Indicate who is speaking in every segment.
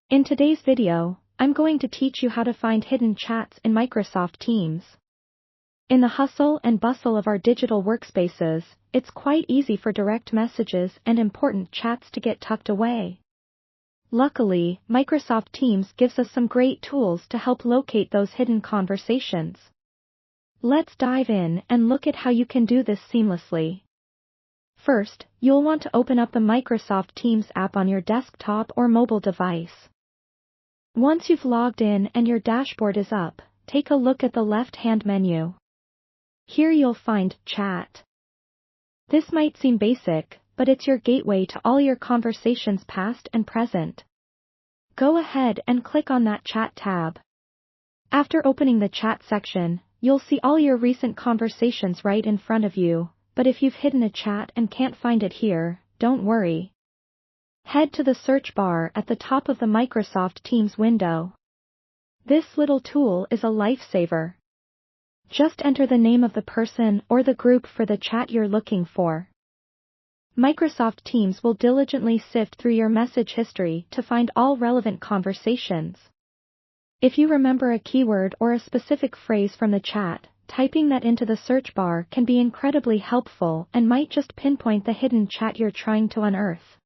Speaker 1: In today's video, I'm going to teach you how to find hidden chats in Microsoft Teams. In the hustle and bustle of our digital workspaces, it's quite easy for direct messages and important chats to get tucked away. Luckily, Microsoft Teams gives us some great tools to help locate those hidden conversations. Let's dive in and look at how you can do this seamlessly. First, you'll want to open up the Microsoft Teams app on your desktop or mobile device. Once you've logged in and your dashboard is up, take a look at the left-hand menu. Here you'll find Chat. This might seem basic, but it's your gateway to all your conversations past and present. Go ahead and click on that Chat tab. After opening the Chat section, you'll see all your recent conversations right in front of you, but if you've hidden a chat and can't find it here, don't worry. Head to the search bar at the top of the Microsoft Teams window. This little tool is a lifesaver. Just enter the name of the person or the group for the chat you're looking for. Microsoft Teams will diligently sift through your message history to find all relevant conversations. If you remember a keyword or a specific phrase from the chat, typing that into the search bar can be incredibly helpful and might just pinpoint the hidden chat you're trying to unearth.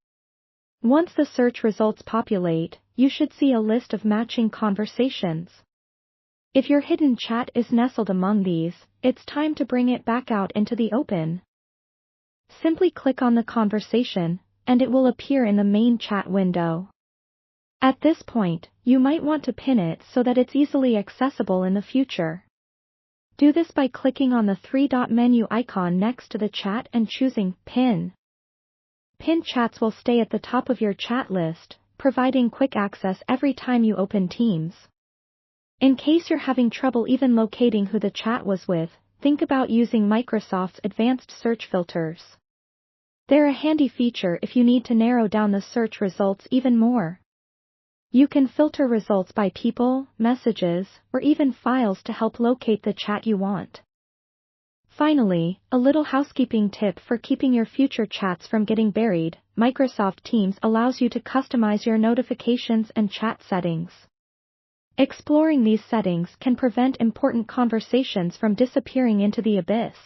Speaker 1: Once the search results populate, you should see a list of matching conversations. If your hidden chat is nestled among these, it's time to bring it back out into the open. Simply click on the conversation, and it will appear in the main chat window. At this point, you might want to pin it so that it's easily accessible in the future. Do this by clicking on the three-dot menu icon next to the chat and choosing Pin. Pinned chats will stay at the top of your chat list, providing quick access every time you open Teams. In case you're having trouble even locating who the chat was with, think about using Microsoft's advanced search filters. They're a handy feature if you need to narrow down the search results even more. You can filter results by people, messages, or even files to help locate the chat you want. Finally, a little housekeeping tip for keeping your future chats from getting buried: Microsoft Teams allows you to customize your notifications and chat settings. Exploring these settings can prevent important conversations from disappearing into the abyss.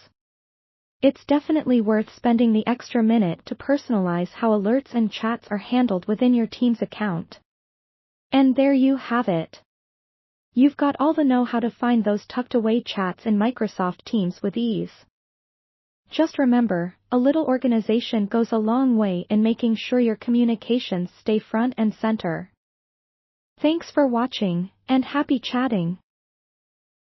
Speaker 1: It's definitely worth spending the extra minute to personalize how alerts and chats are handled within your Teams account. And there you have it. You've got all the know-how to find those tucked-away chats in Microsoft Teams with ease. Just remember, a little organization goes a long way in making sure your communications stay front and center. Thanks for watching, and happy chatting!